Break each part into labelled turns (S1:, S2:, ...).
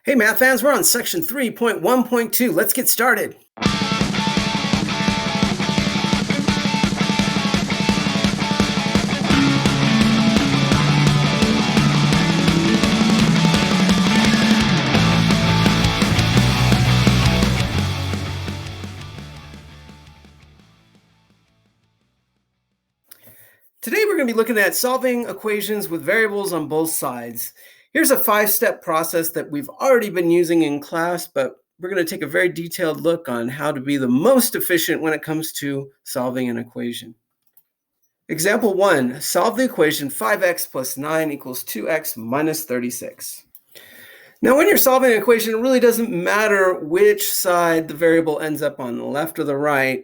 S1: Hey, math fans, we're on section 3.1.2. Let's get started. Today we're going to be looking at solving equations with variables on both sides. Here's a 5-step process that we've already been using in class, but we're going to take a very detailed look on how to be the most efficient when it comes to solving an equation. Example 1, solve the equation 5x plus 9 equals 2x minus 36. Now, when you're solving an equation, it really doesn't matter which side the variable ends up on, the left or the right,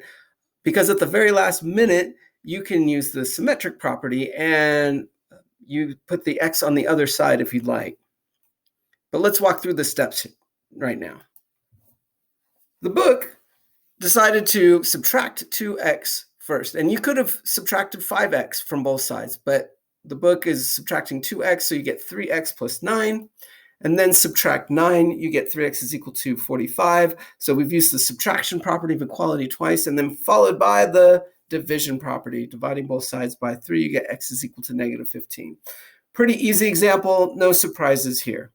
S1: because at the very last minute, you can use the symmetric property and you put the x on the other side if you'd like. But let's walk through the steps right now. The book decided to subtract 2x first, and you could have subtracted 5x from both sides, but the book is subtracting 2x, so you get 3x plus 9, and then subtract 9, you get 3x is equal to 45. So we've used the subtraction property of equality twice, and then followed by the division property, dividing both sides by 3, you get x is equal to negative 15. Pretty easy example, no surprises here.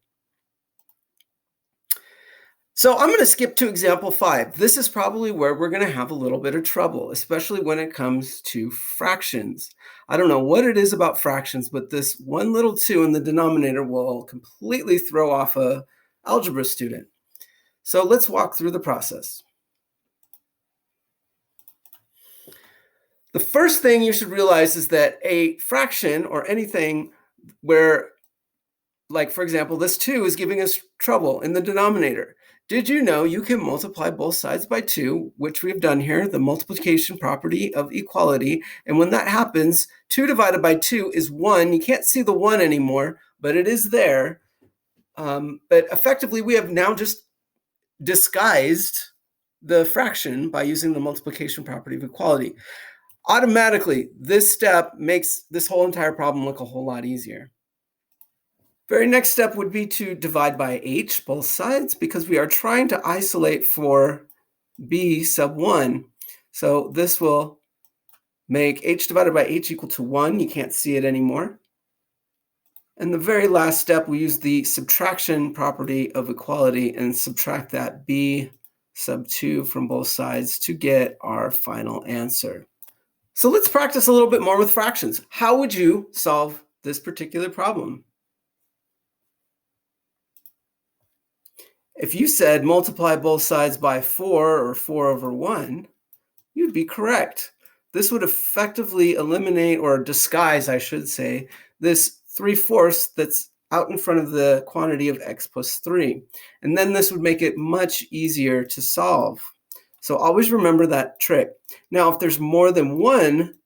S1: So I'm going to skip to example 5. This is probably where we're going to have a little bit of trouble, especially when it comes to fractions. I don't know what it is about fractions, but this one little 2 in the denominator will completely throw off an algebra student. So let's walk through the process. The first thing you should realize is that a fraction, or anything where, like for example, this 2 is giving us trouble in the denominator. Did you know you can multiply both sides by 2, which we've done here, the multiplication property of equality. And when that happens, 2 divided by 2 is 1. You can't see the 1 anymore, but it is there. But effectively, we have now just disguised the fraction by using the multiplication property of equality. Automatically, this step makes this whole entire problem look a whole lot easier. Very next step would be to divide by h, both sides, because we are trying to isolate for b sub 1. So this will make h divided by h equal to 1. You can't see it anymore. And the very last step, we use the subtraction property of equality and subtract that b sub 2 from both sides to get our final answer. So let's practice a little bit more with fractions. How would you solve this particular problem? If you said multiply both sides by 4 or 4 over 1, you'd be correct. This would effectively eliminate, or disguise, I should say, this 3/4 that's out in front of the quantity of x plus 3. And then this would make it much easier to solve. So always remember that trick. Now, if there's more than one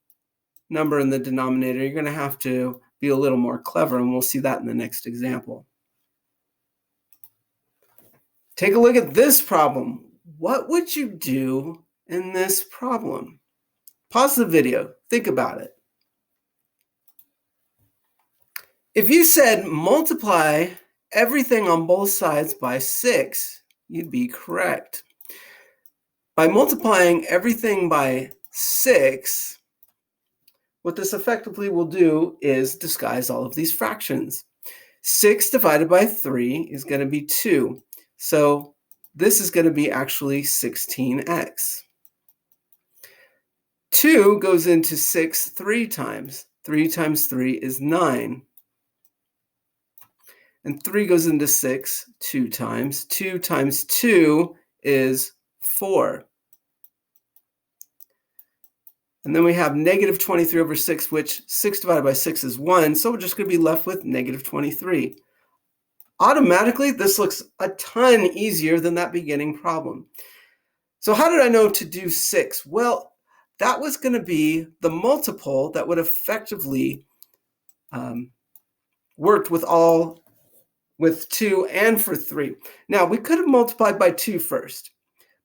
S1: number in the denominator, you're going to have to be a little more clever, and we'll see that in the next example. Take a look at this problem. What would you do in this problem? Pause the video. Think about it. If you said multiply everything on both sides by 6, you'd be correct. By multiplying everything by 6, what this effectively will do is disguise all of these fractions. 6 divided by 3 is going to be 2. So this is going to be actually 16x. 2 goes into 6 3 times. 3 times 3 is 9. And 3 goes into 6 2 times. 2 times 2 is 4. And then we have negative 23 over 6, which 6 divided by 6 is 1. So we're just going to be left with negative 23. Automatically, this looks a ton easier than that beginning problem. So how did I know to do 6? Well, that was going to be the multiple that would effectively worked with 2 and for 3. Now, we could have multiplied by 2 first,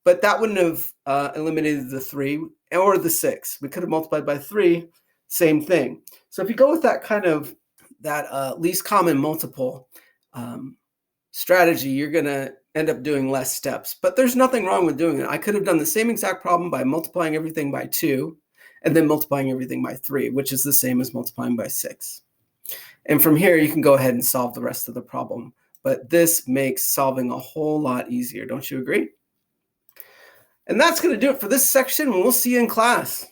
S1: but that wouldn't have eliminated the 3 or the 6. We could have multiplied by 3, same thing. So if you go with that kind of least common multiple, strategy, you're going to end up doing less steps. But there's nothing wrong with doing it. I could have done the same exact problem by multiplying everything by 2 and then multiplying everything by 3, which is the same as multiplying by 6. And from here, you can go ahead and solve the rest of the problem. But this makes solving a whole lot easier. Don't you agree? And that's going to do it for this section. We'll see you in class.